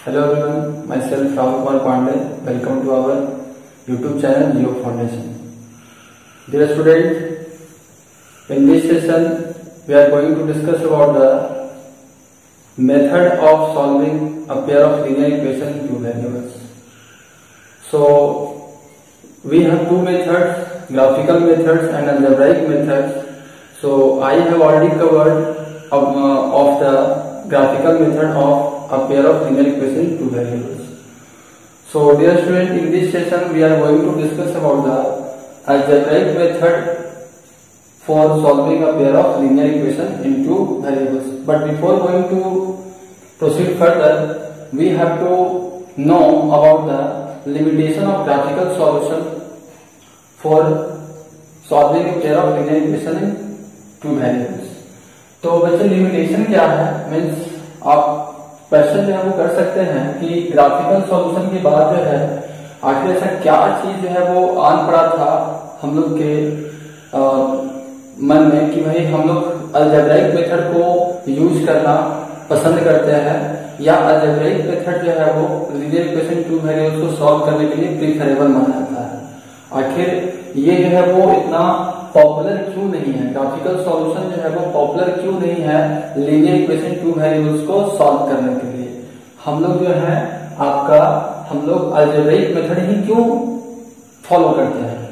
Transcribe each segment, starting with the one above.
Hello everyone, myself Rahul Kumar Pandey. Welcome to our YouTube channel Geo Foundation. Dear student, in this session we are going to discuss about the method of solving a pair of linear equations in two variables. So we have two methods, graphical methods and algebraic methods. So I have already covered of the graphical method of a pair of linear equations in two variables. So dear student, in this session we are going to discuss about the algebraic method for solving a pair of linear equations in two variables. But before going to proceed further, we have to know about the limitation of graphical solution for solving a pair of linear equations in two variables. तो बच्चे limitation क्या है, means आप question जो है वो कर सकते हैं कि ग्राफिकल सॉल्यूशन के बाद जो है आखिर ऐसा क्या चीज जो है वो आन पड़ा था हम लोग के मन में कि भाई हम लोग अलजेब्राइक मेथड को यूज करना पसंद करते हैं या अलजेब्राइक मेथड जो है वो लिनियर इक्वेशन टू वेरिएबल्स को सॉल्व करने के लिए प्रीफरेबल माना जाता है। आखिर ये जो है वो इतना पॉपुलर क्यों नहीं है, ग्राफिकल सॉल्यूशन जो है वो पॉपुलर क्यों नहीं है लीनियर इक्वेशन टू वेरिएबल्स को सॉल्व करने के लिए। हम लोग जो है हम लोग अलजेब्राइक मेथड ही क्यों फॉलो करते हैं।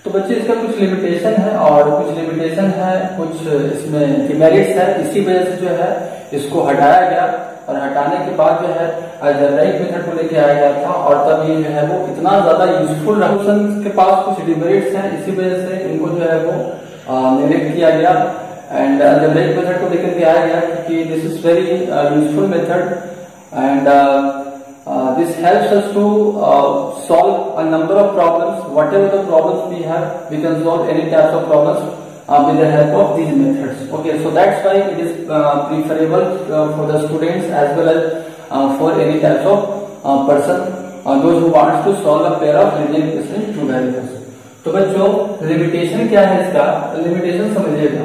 तो बच्चे इसका कुछ लिमिटेशन है और कुछ लिमिटेशन है, कुछ इसमें डिमेरिट्स है, इसी वजह से जो है इसको हटाया गया और हटाने के बाद जो है अलजेब्राइक मेथड को लेके आया गया था और तब ये जो है वो इतना ज्यादा यूजफुल रहा। के पास कुछ डिमेरिट्स हैं, इसी वजह से इनको जो है वो नेग्लेक्ट किया गया एंड अलजेब्राइक मेथड को लेकर के आया गया क्योंकि this is very useful method and this helps us to solve a number of problems. Whatever the problems we have, we can solve any types of problems with the help of these methods. Okay, so that's why it is preferable for the students as well as for any types of person, those who wants to solve a pair of linear equations in two variables. तो बच्चों limitation क्या है इसका, limitation समझिएगा।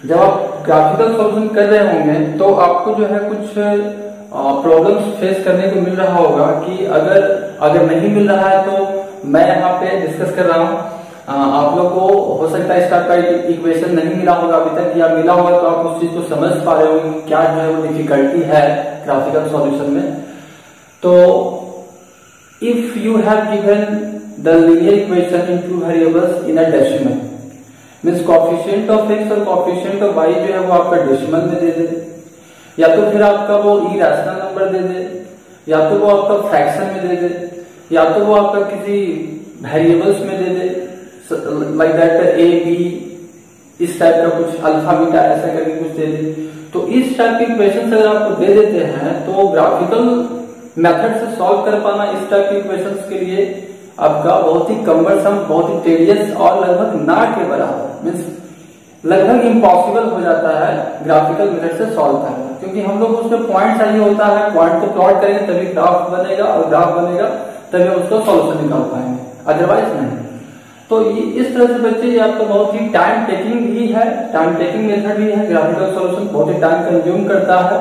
जब आप graphical solution कर रहे होंगे तो आपको जो है कुछ प्रॉब्लम्स फेस करने को मिल रहा होगा कि अगर नहीं मिल रहा है तो मैं यहाँ पे डिस्कस कर रहा हूँ। आप लोग को हो सकता है इसका कोई इक्वेशन नहीं मिला होगा अभी तक या मिला होगा तो आप उस चीज को समझ पा रहे होंगे क्या जो है वो डिफिकल्टी है ग्राफिकल सॉल्यूशन में। तो if you have given the linear equation in two variables in a decimal, means coefficient of x और कोएफिशिएंट ऑफ वाई जो है वो आपका डेसिमल में दे दे, या तो फिर आपका वो इरेशनल नंबर दे दे, या तो वो आपका फ्रैक्शन में दे दे, या तो वो आपका किसी वेरिएबल्स में दे दे, लाइक दैट ए बी, इस टाइप का कुछ अल्फा बीटा ऐसा करके कुछ दे दे। तो इस टाइप के इक्वेशन अगर आपको दे देते हैं तो ग्राफिकल मेथड से सॉल्व कर पाना इस टाइप के इक्वेशन के लिए आपका बहुत ही कम्बरसम, बहुत ही टेडियस और लगभग ना के बराबर, मीन्स लगभग इम्पॉसिबल हो जाता है ग्राफिकल मेथड से सॉल्व करना, क्योंकि हम लोग उसमें पॉइंट चाहिए होता है, पॉइंट को प्लॉट करेंगे तभी ग्राफ बनेगा और ग्राफ बनेगा तभी हम उसका सॉल्यूशन निकाल पाएंगे, अदरवाइज नहीं। तो इस तरह से बच्चे ये आपका बहुत ही टाइम टेकिंग भी है, टाइम टेकिंग मेथड भी है, ग्राफिकल सॉल्यूशन बहुत ही टाइम कंज्यूम करता है।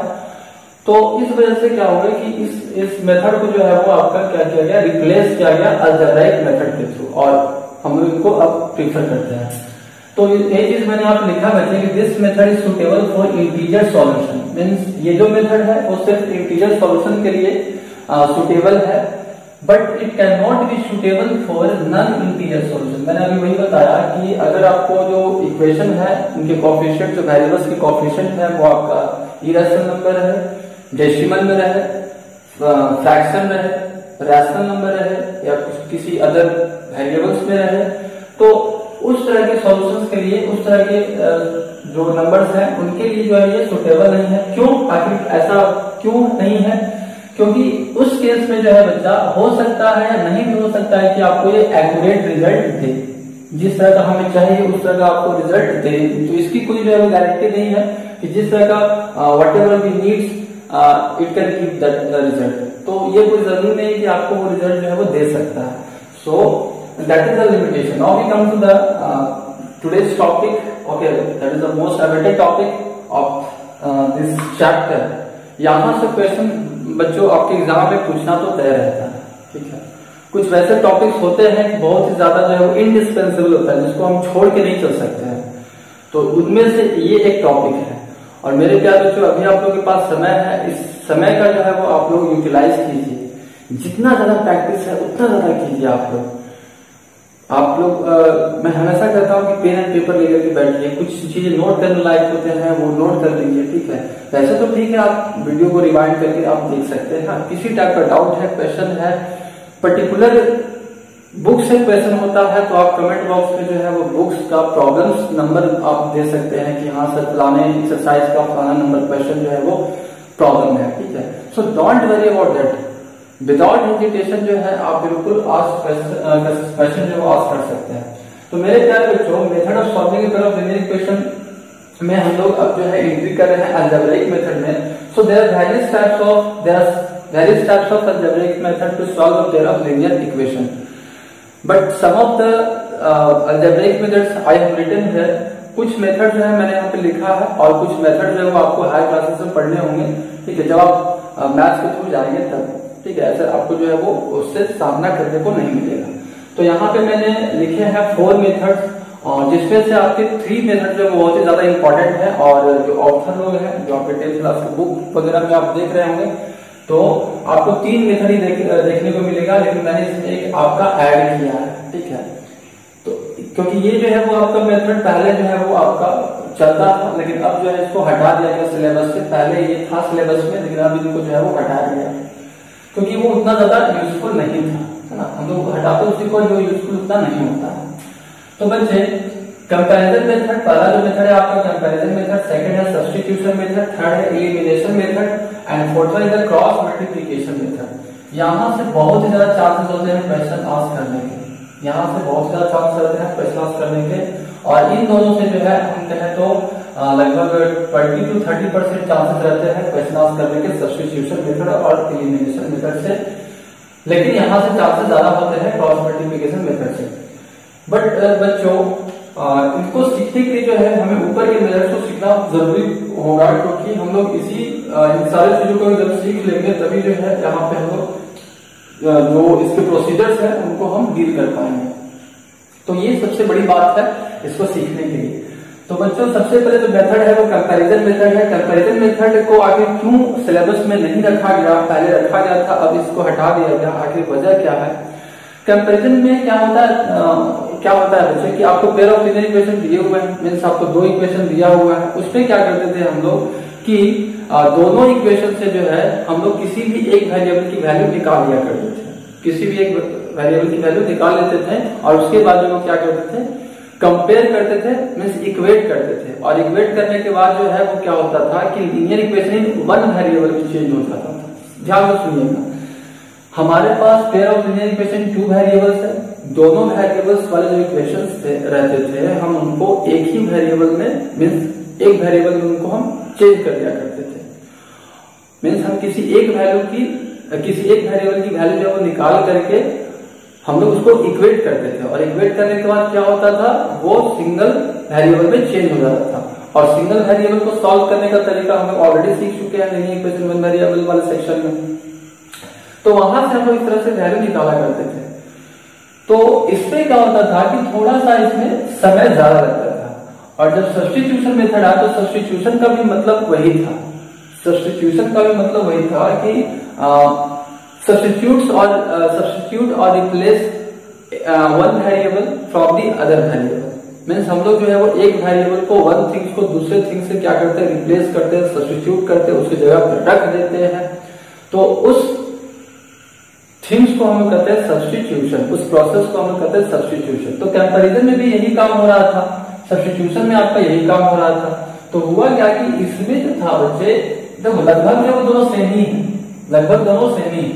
तो इस वजह से क्या होगा कि इस मेथड को जो है वो आपका क्या किया गया, रिप्लेस किया गया अलजेब्राइक मेथड के थ्रू और हम लोग इनको अब प्रीफर करते हैं। तो ये चीज मैंने आप लिखा बच्चे कि this method is suitable for integer solution, means ये जो मेथड है वो सिर्फ इंटीजर सॉल्यूशन के लिए सुटेबल है, but it can not be suitable for non integer solution. मैंने अभी वही बताया कि अगर आपको जो इक्वेशन है उनके कोएफिशिएंट, जो वेरिएबल्स के कोएफिशिएंट है वो आपका इरेशनल नंबर रहे, डेसिमल में रहे, फ्रैक्शन रहे, रैशनल नंबर रहे या किसी अदर वेरिएबल्स में रहे, तो उस तरह के सॉल्यूशंस के लिए, उस तरह के जो नंबर्स हैं उनके लिए जो है ये सुटेबल नहीं है। क्यों, आखिर ऐसा क्यों नहीं है? क्योंकि उस केस में जो है बच्चा हो सकता है या नहीं भी हो सकता है कि आपको ये एक्यूरेट रिजल्ट दे, जिस तरह का हमें चाहिए उस तरह का आपको रिजल्ट दे। तो इसकी कोई जो है गारंटी नहीं है कि जिस तरह का whatever we needs it can give that result. तो ये कोई जरूरी नहीं कि आपको वो रिजल्ट जो है वो दे सकता है। सो that is the limitation. Now we come to the today's topic. Okay, that is the most awaited topic of this chapter. यहाँ से क्वेश्चन बच्चों आपके एग्जाम में पूछना तो तय रहता है, ठीक है। कुछ वैसे टॉपिक्स होते हैं बहुत ही ज्यादा जो है वो इंडिस्पेंसिबल होता है, जिसको हम छोड़ के नहीं चल सकते हैं, तो उनमें से ये एक टॉपिक है। और मेरे प्यारे बच्चों, अभी आप लोगों के पास समय है, इस समय का जो है वो आप लोग यूटिलाइज कीजिए, जितना ज्यादा प्रैक्टिस है उतना ज्यादा कीजिए आप लोग। मैं हमेशा कहता हूँ कि पेन एंड पेपर लेकर के बैठिए, कुछ चीजें नोट करने लायक होते हैं वो नोट कर लीजिए, ठीक है। वैसे तो ठीक है, आप वीडियो को रिवाइंड करके आप देख सकते हैं। किसी टाइप का डाउट है, क्वेश्चन है, पर्टिकुलर बुक से क्वेश्चन होता है तो आप कमेंट बॉक्स में जो है वो बुक्स का प्रॉब्लम्स नंबर आप दे सकते हैं कि हाँ सर फलाने एक्सरसाइज का फलाना नंबर क्वेश्चन जो है वो प्रॉब्लम है, ठीक है। So don't worry about that, without hesitation जो है आप बिल्कुल क्वेश्चन जो आस्क कर सकते हैं। तो मेरे प्यारे बच्चों, method of solving a pair of linear equation में हम लोग अब जो है एंट्री कर रहे हैं अलजेब्रिक मेथड में। So there are various types of algebraic method to solve a pair of linear equation, but some of the algebraic methods I have written here. कुछ मेथड जो है मैंने यहाँ पे लिखा है और कुछ मेथड जो है वो आपको हाई क्लासेस में पढ़ने होंगे, ठीक है, जब आप मैथ्स के थ्रू जाएंगे तब, ठीक है। ऐसे आपको जो है वो उससे सामना करने को नहीं मिलेगा। तो यहाँ पे मैंने लिखे हैं 4 मेथड्स, और जिसमें से आपके 3 मेथड जो बहुत ही ज्यादा इंपॉर्टेंट है, और जो ऑथर लोग हैं जो आपके 10th क्लास की बुक वगैरह में आप देख रहे होंगे तो आपको 3 मेथड ही देखने को मिलेगा, लेकिन मैंने इसमें एक आपका ऐड किया है, ठीक है। तो क्योंकि ये जो है वो आपका मेथड पहले जो है वो आपका चलता था, लेकिन अब जो है इसको हटा दिया गया सिलेबस से। पहले ये था सिलेबस में, लेकिन अब इनको जो है वो हटा दिया क्योंकि वो उतना ज्यादा यूजफुल नहीं था, है ना। हम लोग हटाते उसी को जो यूजफुल उतना नहीं होता है। तो बच्चे, कंपैरिजन मेथड, पहला जो मेथड है आपका कंपैरिजन मेथड, सेकंड है सब्स्टिट्यूशन मेथड, थर्ड है elimination method, and fourth is the cross multiplication method. यहाँ से बहुत ही ज्यादा चांसेस होते हैं क्वेश्चन आस्क करने के, यहाँ से बहुत ज्यादा चांस रहते हैं क्वेश्चन आस्क करने के, और इन दोनों से जो है हम कहें तो लगभग 20 to 30% चांसेस रहते हैं क्वेश्चन आस्क करने के सब्स्टिट्यूशन मेथड और एलिमिनेशन मेथड से, लेकिन यहाँ से चांसेस ज्यादा होते हैं क्रॉस मल्टीप्लिकेशन मेथड से। बट बच्चों, इनको सीखने के लिए जो है हमें ऊपर के मेथड को सीखना जरूरी होगा, क्योंकि हम लोग इन सारी चीजों को जब सीख लेंगे तभी जो है यहाँ पे हम लोग जो इसके प्रोसीजर्स हैं उनको हम डील कर पाएंगे। तो ये सबसे बड़ी बात है इसको सीखने के लिए। तो बच्चों, सबसे पहले जो मेथड है वो कंपैरिजन मेथड है। कंपैरिजन मेथड को आगे क्यों सिलेबस में नहीं रखा गया, पहले रखा गया था अब इसको हटा दिया गया, आखिर वजह क्या है? कंपैरिजन में क्या होता है बच्चे कि आपको पेयर ऑफ लीनियर इक्वेशन दिए हुए हैं, मींस आपको 2 इक्वेशन दिया हुआ है। उसमें क्या करते थे हम लोग कि दोनों इक्वेशन से जो है हम लोग किसी भी एक वेरिएबल की वैल्यू निकाल लिया करते थे, किसी भी एक वेरिएबल की वैल्यू निकाल लेते थे, और उसके बाद जो क्या करते थे, कंपेयर करते थे, मींस इक्वेट करते थे। और इक्वेट करने के बाद जो है वो क्या होता था कि linear equation in one variable में चेंज हो जाता था। ध्यान से सुनिएगा, हमारे पास pair of linear equation 2 variables है, दोनों वेरिएबल्स वाले जो इक्वेशंस रहते थे हम उनको एक ही वेरिएबल में, मींस एक वेरिएबल में उनको हम चेंज कर दिया करते थे। मींस हम किसी एक वेरिएबल की वैल्यू जब वो निकाल करके हम लोग उसको इक्वेट करते थे, और इक्वेट करने के बाद क्या होता था, वो सिंगल वेरिएबल में चेंज हो जाता था। और सिंगल वेरिएबल को सॉल्व करने का तरीका हम लोग ऑलरेडी सीख चुके हैं लीनियर इक्वेशन वन वेरिएबल वाले सेक्शन में। तो वहां से हम लोग इस तरह से वैल्यू निकाला करते थे। तो इसमें क्या होता था कि थोड़ा सा इसमें समय ज्यादा लगता था, और जब सब्स्टिट्यूशन मेथड आया तो सब्स्टिट्यूशन का भी मतलब वही था। सब्स्टिट्यूशन का भी मतलब वही था कि सब्स्टिट्यूट और replace one variable from the other variable. Means हम लोग जो है वो एक वेरिएबल को वन थिंग्स को दूसरे थिंग से क्या करते हैं, रिप्लेस करते हैं, सब्स्टिट्यूट करते हैं, उसकी जगह पर रख देते हैं। तो उस थिंग्स को हम कहते हैं सब्स्टिट्यूशन, उस प्रोसेस को हम कहते हैं सब्स्टिट्यूशन। तो कंपैरिजन में भी यही काम हो रहा था, सब्स्टिट्यूशन में आपका यही काम हो रहा था। तो हुआ क्या कि इसमें जो था बच्चे, देखो लगभग जो दोनों सेम ही है, लगभग दोनों सेम ही।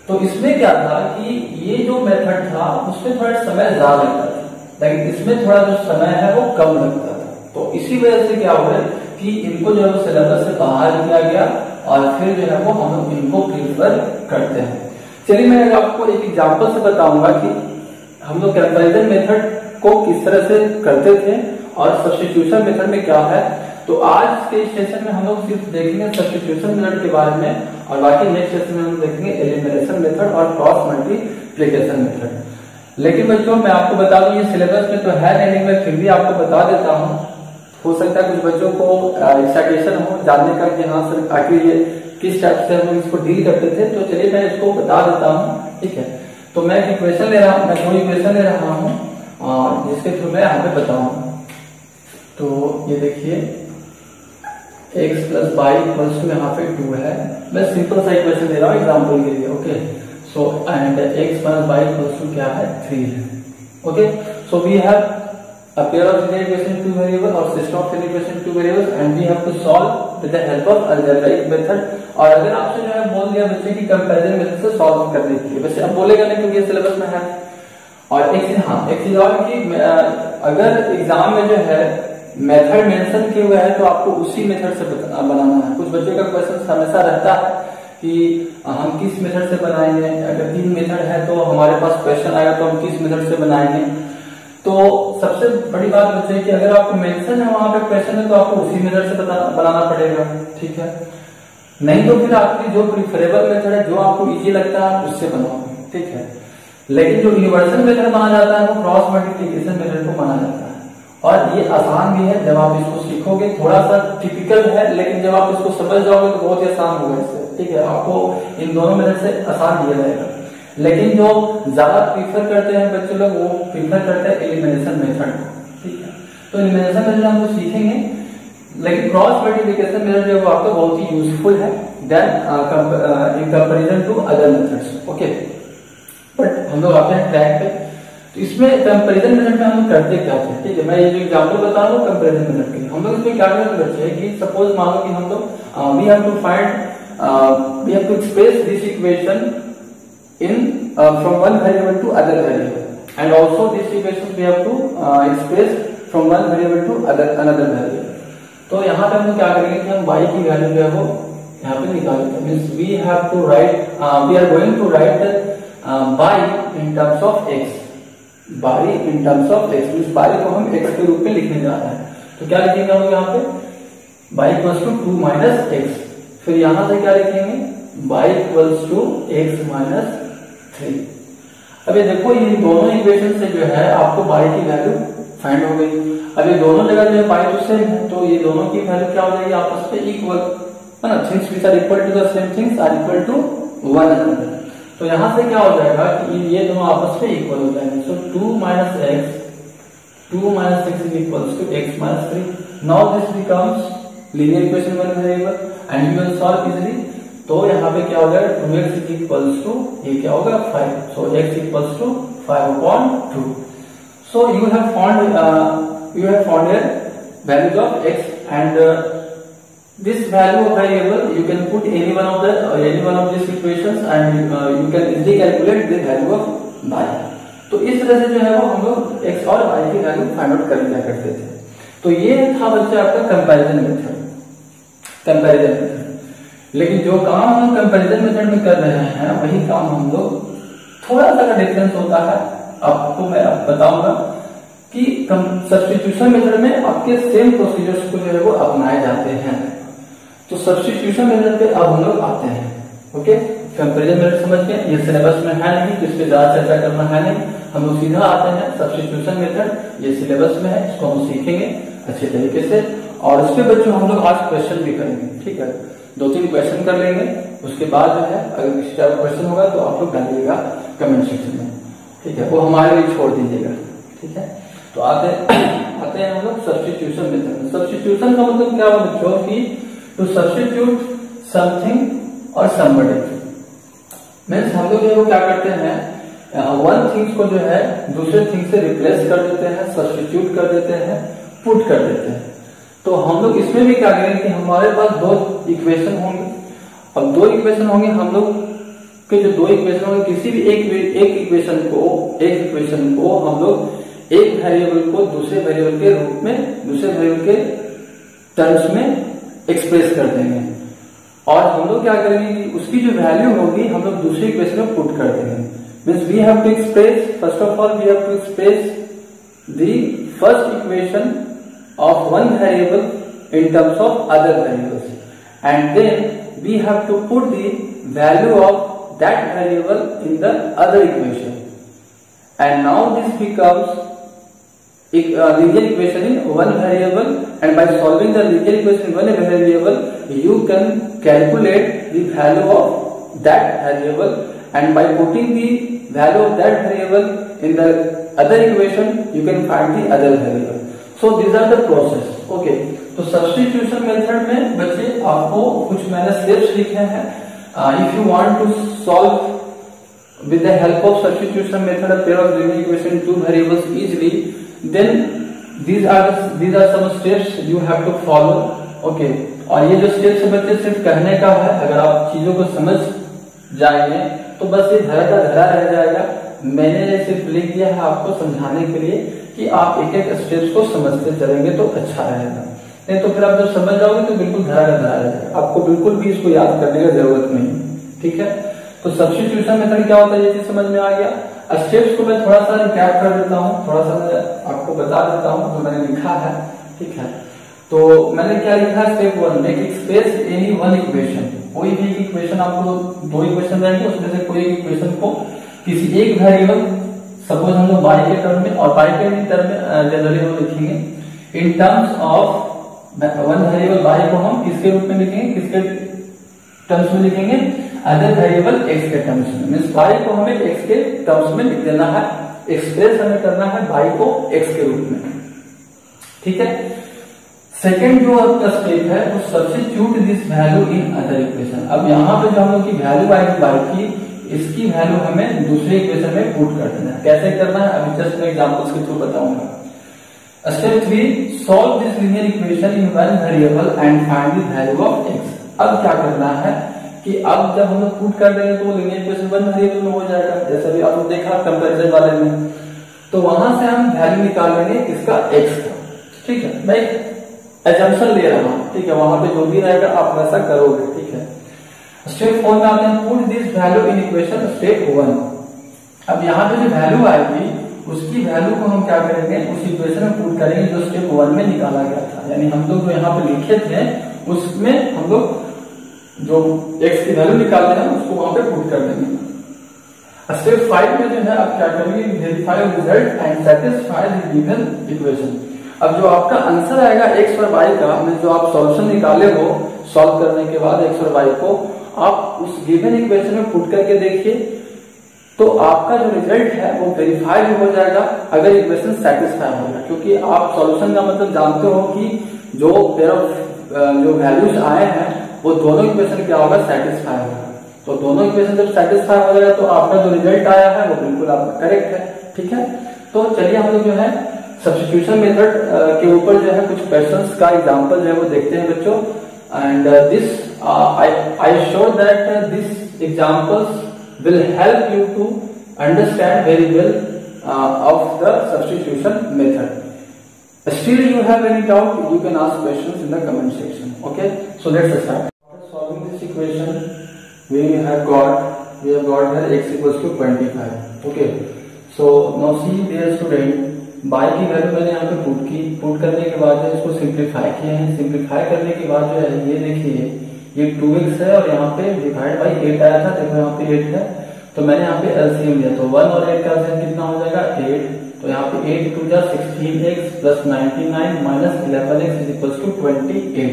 तो इसमें क्या था कि ये जो मेथड था उसमें थोड़ा समय ज्यादा लगता था, लेकिन इसमें थोड़ा जो समय है वो कम लगता था। तो इसी वजह से क्या हुआ कि इनको जो है सिलेबस से बाहर किया गया, और फिर जो है वो हम लोग इनको प्रीफर करते हैं। चलिए मैं आपको एक एग्जांपल से बताऊंगा कि हम लोग कंपैरिजन मेथड को किस तरह से करते थे और सब्स्टिट्यूशन मेथड में क्या है। तो आज के सेशन में हम लोग सिर्फ देखेंगे सब्स्टिट्यूशन मेथड के बारे में, और बाकी नेक्स्ट सेशन में हम देखेंगे एलिमिनेशन मेथड और क्रॉस मल्टीप्लिकेशन मेथड। लेकिन बच्चों मैं आपको बता दूं, ये सिलेबस में तो है नहीं, मैं फिर भी आपको बता देता हूँ। हो सकता है कुछ बच्चों को एक्साइटेशन हो जानने का कि हाँ सर आखिर ये किस टाइप से हम लोग इसको डील करते थे। तो चलिए मैं इसको बता देता हूँ, ठीक है। तो मैं एक इक्वेशन ले रहा हूँ, मैं दो इक्वेशन ले रहा हूँ और जिसके थ्रू मैं यहाँ पे बताऊंगा। तो ये देखिए x plus y equals to यहाँ पे 2 है। मैं सिंपल सा इक्वेशन दे रहा हूँ एग्जाम्पल के लिए, okay. So and x plus y equals to क्या है 3 है, okay. So we have a pair of linear equation two variable or system of linear equation two variables and we have to solve with the help of algebraic method। और अगर आपसे जो है बोल दिया बच्चे की कंपैरिजन मेथड से सॉल्व करने के लिए, वैसे अब बोलेगा नहीं क्योंकि ये सिलेबस में है। और एक चीज, हाँ एक चीज और कि अगर एग्जाम में जो है मेथड मेंशन किए हुए है तो आपको उसी मेथड से बनाना है। कुछ बच्चों का क्वेश्चन हमेशा रहता है कि हम किस मेथड से बनाएंगे, अगर 3 मेथड है तो हमारे पास क्वेश्चन आएगा तो हम किस मेथड से बनाएंगे। तो सबसे बड़ी बात बच्चे कि अगर आपको मेंशन है वहां पे क्वेश्चन है तो आपको उसी मेथड से बनाना पड़ेगा, ठीक है। नहीं तो फिर आपकी जो प्रिफरेबल मेथड है, जो आपको इजी लगता है उससे बनाओ, ठीक है। लेकिन जो यूनिवर्सल मेथड माना जाता है वो क्रॉस मल्टीप्लिकेशन मेथड को माना जाता है। और ये आसान भी है, जब आप इसको सीखोगे थोड़ा सा टिपिकल है, लेकिन जब आप इसको समझ जाओगे तो बहुत ही आसान होगा इससे, ठीक है। आपको इन दोनों मेथड से आसान दिया जाएगा। लेकिन जो ज्यादा प्रीफर करते हैं बच्चे लोग, वो प्रीफर करते हैं एलिमिनेशन मेथड, ठीक है। तो एलिमिनेशन मेथड हम लोग सीखेंगे, लेकिन क्रॉस मल्टीप्लिकेशन मेथड जो है वो आपको बहुत ही यूजफुल है then in comparison to other methods, okay. But हम लोग आते हैं ट्रैक पे। तो इसमें कंपैरिजन मेथड में हम लोग करते क्या थे, ठीक है। मैं ये जो एग्जांपल बता रहा हूँ कंपैरिजन मेथड के, हम लोग इसमें क्या करते बच्चे कि सपोज मान लो कि हम लोग we have to express this equation in from one variable to other variable, and also this equation we have to express from one variable to another variable। तो यहाँ पे हम क्या करेंगे कि हम y की वैल्यू जो है वो यहाँ पे निकालेंगे। Means we have to write we are going to write y in terms of x, y in terms of x, means y को हम x के रूप में लिखने जा रहे हैं। तो क्या लिखेंगे हम लोग यहाँ पे y equals to 2 minus x, फिर यहाँ से क्या लिखेंगे y equals to x minus 3। अब ये देखो ये दोनों इक्वेशन से जो है आपको y की वैल्यू फाइंड हो गई। अब ये दोनों जगह जो है y तो सेम है, तो ये दोनों की वैल्यू क्या हो जाएगी आपस में इक्वल, है ना। Things which are equal to the same things are equal to one another. तो यहां से क्या हो जाएगा कि ये दोनों आपस में इक्वल हो जाएंगे। So 2 minus x is equals to x minus 3। Now this becomes linear equation one variable and you will solve easily. तो यहाँ पे क्या हो जाएगा 2x इज इक्वल्स टू ये क्या होगा 5। So x equals to 5/2। So you have found here values of x and this value of variable you can put any one of these equations and you can easily calculate the value of y। तो इस तरह से जो है वो हम लोग x और y की वैल्यू फाइंड आउट कर लिया करते थे। तो ये था बच्चे आपका कंपैरिजन मेथड। लेकिन जो काम हम कंपैरिजन मेथड में कर रहे हैं वही काम हम लोग थोड़ा सा डिफरेंस होता है। आपको मैं अब बताऊंगा कि सब्स्टिट्यूशन मेथड में आपके सेम प्रोसीजर्स को जो है वो अपनाए जाते हैं। तो सब्स्टिट्यूशन मेथड पे अब हम लोग आते हैं, ओके। कंपैरिजन मेथड समझ के, ये सिलेबस में है नहीं, इस पे ज्यादा चर्चा करना है नहीं, हम लोग सीधा आते हैं सब्स्टिट्यूशन मेथड। ये सिलेबस में है, इसको हम सीखेंगे अच्छे तरीके से। और इस पे बच्चों हम लोग आज क्वेश्चन भी करेंगे, ठीक है। 2-3 क्वेश्चन कर लेंगे, उसके बाद जो है अगर किसी टाइप का क्वेश्चन होगा तो आप लोग डालिएगा कमेंट सेक्शन में, ठीक है। वो हमारे लिए छोड़ दीजिएगा, ठीक है। तो आते हैं हम लोग सब्स्टिट्यूशन मेथड। सब्स्टिट्यूशन का मतलब क्या होगा बच्चों की टू सब्स्टिट्यूट समथिंग और समबडी। मीन्स हम लोग जो क्या करते हैं वन थिंग्स को जो है दूसरे थिंग से रिप्लेस कर देते हैं, सब्स्टिट्यूट कर देते हैं, पुट कर देते हैं। तो हम लोग इसमें भी क्या करेंगे कि हमारे पास 2 इक्वेशन होंगे। अब 2 इक्वेशन होंगे, हम लोग के जो 2 इक्वेशन होंगे किसी भी एक इक्वेशन को हम लोग एक वेरिएबल को दूसरे वेरिएबल के रूप में, दूसरे वेरिएबल के टर्म्स में एक्सप्रेस कर देंगे। और हम लोग क्या करेंगे कि उसकी जो वैल्यू होगी हम लोग दूसरे इक्वेशन में पुट कर देंगे। Means we have to express, first of all we have to express the first equation of one variable in terms of other variables, and then we have to put the value of that variable in the other equation, and now this becomes linear equation in one variable, and by solving the linear equation in one variable you can calculate the value of that variable, and by putting the value of that variable in the other equation you can find the other variable. So these are the process. Okay, तो substitution method में बच्चे आपको कुछ मैंने steps लिखे हैं. If you want to solve with the help of substitution method a pair of linear equation two variables easily, then these are some steps you have to follow. Okay, और ये जो स्टेप्स है बच्चे सिर्फ कहने का है. अगर आप चीजों को समझ जाएंगे तो बस ये धरा का धरा रह जाएगा. मैंने सिर्फ लिख दिया है आपको समझाने के लिए कि आप एक एक स्टेप्स को समझते चलेंगे तो अच्छा रहेगा. नहीं तो फिर आप जब समझ जाओगे तो बिल्कुल धरा का धरा रहेगा, आपको बिल्कुल भी इसको याद करने की जरूरत नहीं. ठीक है, तो सब्स्टिट्यूशन मेथड क्या होता है ये चीज समझ में आ गया. स्टेप्स को मैं थोड़ा सा रिकैप कर देता हूँ, थोड़ा सा मैं आपको बता देता हूँ जो मैंने लिखा है. ठीक है, तो मैंने क्या लिखा है. Step 1, make express any one equation. कोई भी इक्वेशन, आपको दो इक्वेशन रहेंगे उसमें से कोई एक इक्वेशन को किसी एक वेरिएबल, सपोज हम लोग y के टर्म में और y के टर्म में जनरली हम लिखेंगे in terms of one variable y को हम किसके रूप में लिखेंगे, किसके टर्म्स में लिखेंगे, अदर वेरिएबल x के टर्म्स में. मींस y को हमें x के टर्म्स में लिख देना है, एक्सप्रेस हमें करना है y को x के रूप में. ठीक है, सेकेंड जो आपका स्टेप है वो substitute this value in other equation. अब यहाँ पे जो हम लोग की वैल्यू आएगी y की, इसकी वैल्यू हमें दूसरे इक्वेशन में पुट कर देना है. कैसे करना है अभी जस्ट मैं एग्जांपल्स के थ्रू बताऊंगा. Step 3, solve this linear equation in one variable and find the value of x. अब क्या करना है कि अब जब हम लोग पुट कर देंगे तो लीनियर इक्वेशन वन वेरिएबल में हो जाएगा. जैसा भी आपने देखा कंपैरिजन वाले में, तो वहां से हम वैल्यू निकाल लेंगे इसका x का. ठीक है, मैं एजम्पशन ले रहा हूं. ठीक है, वहां पे जो भी रहेगा आप वैसा करोगे. ठीक है, स्टेप 4 में आते हैं put this value in equation step 1. अब यहाँ पे जो वैल्यू आएगी उसकी वैल्यू को हम क्या करेंगे, उस इक्वेशन में पुट करेंगे जो स्टेप 1 में निकाला गया था. यानी हम लोग जो यहाँ पे लिखे थे उसमें हम लोग जो x की वैल्यू निकालते हैं उसको वहां पे पुट कर देंगे. स्टेप 5 में जो है आप क्या करेंगे, verify result and satisfy the given equation. अब जो आपका आंसर आएगा x और y का, जो आप सॉल्यूशन निकाले हो सॉल्व करने के बाद x और y को आप उस गिवन इक्वेशन में पुट करके देखिए, तो आपका जो रिजल्ट है वो वेरीफाई भी हो जाएगा अगर इक्वेशन सेटिस्फाई होगा. क्योंकि आप सॉल्यूशन का मतलब जानते हो कि जो पेयर ऑफ जो वैल्यूज आए हैं वो दोनों इक्वेशन क्या होगा, सेटिस्फाई होगा. तो दोनों इक्वेशन जब सेटिस्फाई हो जाएगा तो आपका जो रिजल्ट आया है वो बिल्कुल आपका करेक्ट है. ठीक है, तो चलिए हम लोग जो है सब्स्टिट्यूशन मेथड के ऊपर जो है कुछ क्वेश्चंस का एग्जांपल जो है वो देखते हैं बच्चों. And this I assure that these examples will help you to understand very well of the substitution method. Still you have any doubt, you can ask questions in the comment section. Okay, so let's start. After solving this equation, we have got here x equals to 25. Okay, so now see dear student, y की value मैंने यहाँ पे put की. Put करने के बाद जो इसको सिंप्लीफाई किए हैं. सिंप्लीफाई करने के बाद जो है ये देखिए ये 2x है और यहाँ पे डिवाइड बाई 8 आया था. देखो यहाँ पे 8 है तो मैंने यहाँ पे एलसीएम लिया, तो 1 और 8 का एलसीएम कितना हो जाएगा 8. तो यहाँ पे 8 टू जा 16x plus 99 minus 11x is equal to 28.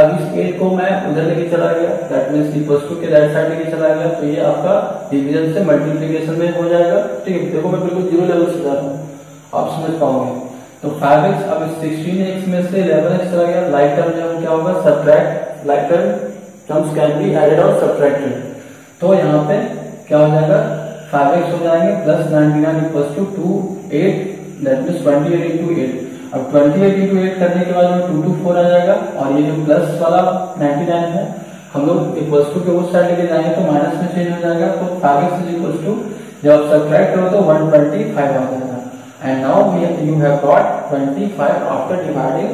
अब इस 8 को मैं उधर लेके चला गया, दैट मीन्स इक्वल टू के राइट साइड लेके चला गया, तो ये आपका डिवीजन से मल्टीप्लीकेशन में हो जाएगा. ठीक है, देखो मैं बिल्कुल जीरो लेवल से जा रहा हूँ, आप समझ पाओगे. तो 5x अब 16x में से 11x चला गया. लाइक टर्म जो क्या होगा, subtract. Like terms can be added और सब्ट्रैक्टेड. तो यहाँ पे क्या हो जाएगा, 5x हो जाएंगे plus 99 equals to 28, that means 28 into 8. अब 28 इंटू 8 करने के बाद 224 आ जाएगा और ये जो प्लस वाला 99 है हम लोग इक्वल्स टू के उस साइड लेके जाएंगे तो माइनस में चेंज हो जाएगा. तो 5x इज इक्वल्स टू जब आप सब्ट्रैक्ट करो तो 125 आ जाएगा. And now you have got 25 after dividing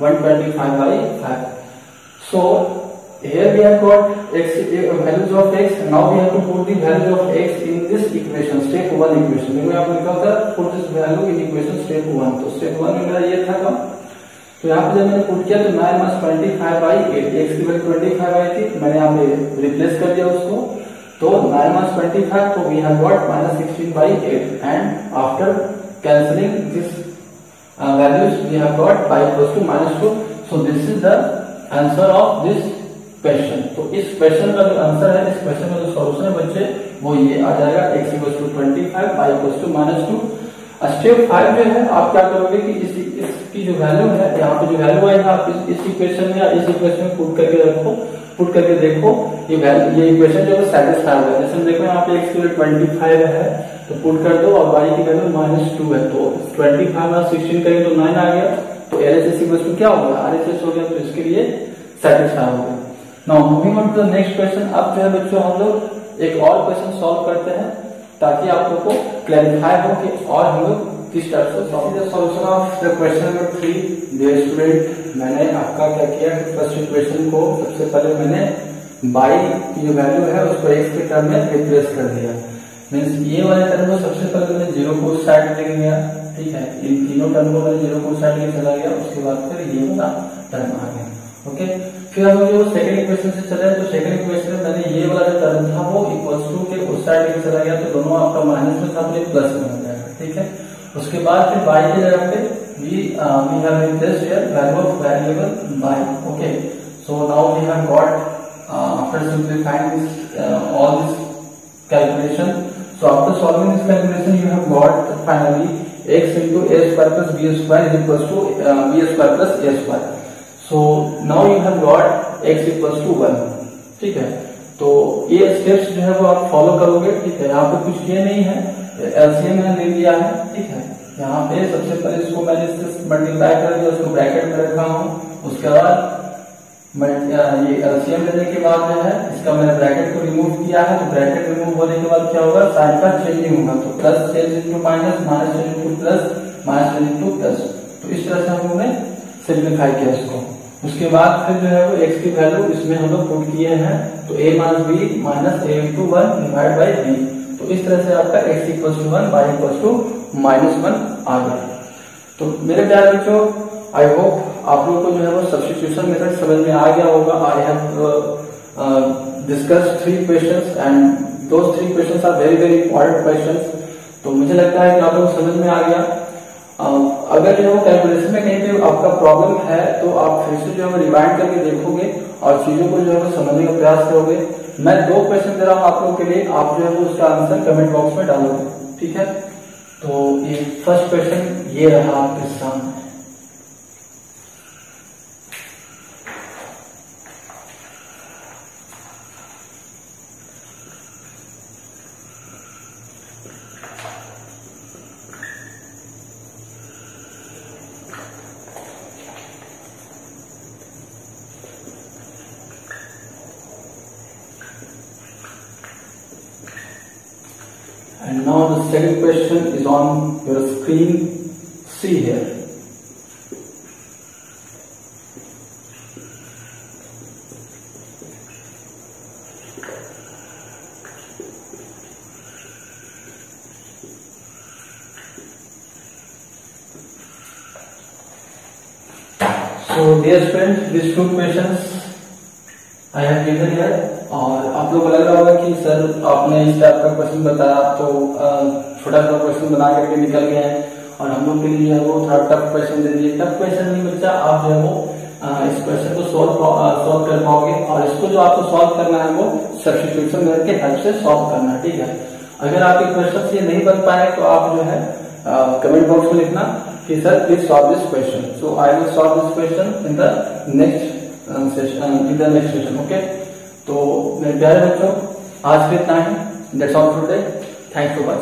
125 by 5. So here we have got x values of x. Now we have to put the value of x in this equation, step 1 equation. देखो यहाँ पर लिखा होता है put this value in equation step 1. तो step 1 में मेरा ये था काम. तो यहाँ पे जब मैंने पुट किया तो 9 माइनस 25/8, एक्स की वैल्यू 25 आई थी, मैंने यहाँ पे रिप्लेस कर दिया उसको, तो 9 माइनस 25, तो we have got minus 16/8 and after cancelling this values we have got y equals to -2. So this is the answer of this question. तो इस क्वेश्चन का जो आंसर है, इस क्वेश्चन का जो सॉल्यूशन है बच्चे, वो ये आ जाएगा x equals to 25, y equals to -2। Step 5 जो है, आप क्या करोगे कि इसकी जो वैल्यू है, यहाँ पे जो वैल्यू आएगा आप इस इक्वेशन में या इस इक्वेशन में पुट करके रखो, पुट करके देखो ये इक्वेशन जो है सेटिस्फाई होगा। जैसे देखो यहाँ पे x की वैल्यू 25 है, तो पुट कर दो, और y की वैल्यू -2 है, तो 25 में 16 करेंगे तो 9 आ गया, तो LHS इक्वल्स टू क्या हो गया, RHS हो गया, तो इसके लिए सेटिस्फाई हो गया। Now moving on to the next question. अब जो है बच्चों हम लोग एक और क्वेश्चन सॉल्व करते हैं, ताकि आप लोग को क्लैरिफाई हो कि और हम लोग किस टाइप से solution of the question number 3। Dear student, मैंने आपका क्या किया, फर्स्ट इक्वेशन को सबसे पहले मैंने y की जो वैल्यू है उसको x के टर्म में रिप्लेस कर दिया। मीन्स ये वाले टर्म को सबसे पहले मैंने 0 को उस साइड लेके गया, ठीक है, इन तीनों टर्म को मैंने 0 को उस साइड लेके चला गया, उसके बाद फिर ये वाला टर्म आ गया। ओके, फिर हम जो सेकंड इक्वेशन से चले, तो सेकंड इक्वेशन में मैंने ये वाला जो टर्म था वो इक्वल्स टू के उस साइड लेके चला गया, तो दोनों आपका माइनस में था तो प्लस में हो जाएगा, ठीक है। उसके बाद फिर y की जगह पे we have replaced here value of variable y। okay, so now we have got after simplifying this all this calculation, so after solving this calculation you have got finally x into a square plus b square is equals to b square plus a square। so now you have got x equals to 1, ठीक है। तो ये steps जो है वो आप follow करोगे, ठीक है। यहाँ पे कुछ किए नहीं है, एलसीएम ले लिया है, ठीक है। यहाँ पे सबसे पहले इसको मैंने इससे मल्टीप्लाई कर दिया, उसको ब्रैकेट में रखा हूँ, उसके बाद ये एलसीएम लेने के बाद जो है इसका मैंने ब्रैकेट को रिमूव किया है, तो ब्रैकेट रिमूव होने के बाद क्या होगा, साइन का चेंजिंग होगा, तो plus change into minus, minus change into plus, minus change into plus. तो इस तरह से हम लोगों ने सिंप्लीफाई किया इसको। उसके बाद फिर जो है वो x की वैल्यू इसमें हम लोग पुट किए हैं, तो a minus b minus a into 1 divide by b। तो इस तरह से आपका x equals to 1, y equals to -1 आ गया। तो मेरे प्यारे बच्चों, आई होप आप लोगों को जो है वो सब्स्टिट्यूशन मेथड समझ में आ गया होगा। I have discussed 3 questions and those 3 questions are very very important questions. तो मुझे लगता है कि आप लोगों को समझ में आ गया। अगर जो है वो कैलकुलेशन में कहीं पे आपका प्रॉब्लम है तो आप फिर से जो है वो रिवाइंड करके देखोगे और चीजों को जो है वो समझने का प्रयास करोगे। मैं 2 क्वेश्चन दे रहा हूँ आप लोगों के लिए, आप जो है वो उसका आंसर कमेंट बॉक्स में डालोगे, ठीक है। तो ये फर्स्ट क्वेश्चन ये रहा आपके सामने। And now the second question is on your screen. See here. So dear students, these 2 questions I have given here। और आप लोग को लग रहा होगा कि सर आपने इस टाइप का क्वेश्चन बताया तो छोटा सा क्वेश्चन बना करके निकल गए हैं और हम लोग के लिए है वो थोड़ा टफ क्वेश्चन दे दिए। टफ क्वेश्चन नहीं बच्चा, आप जो है वो इस क्वेश्चन को सॉल्व कर पाओगे और इसको जो आपको सॉल्व करना है वो सब्स्टिट्यूशन मेथड के हेल्प से सॉल्व करना है, ठीक है। अगर आपके क्वेश्चन ये नहीं बन पाए तो आप जो है कमेंट बॉक्स में लिखना कि sir please solve this question. So I will solve this question in the next session, okay. तो मेरे प्यारे बच्चों, आज के इतना ही। That's all for today. Thanks for watching.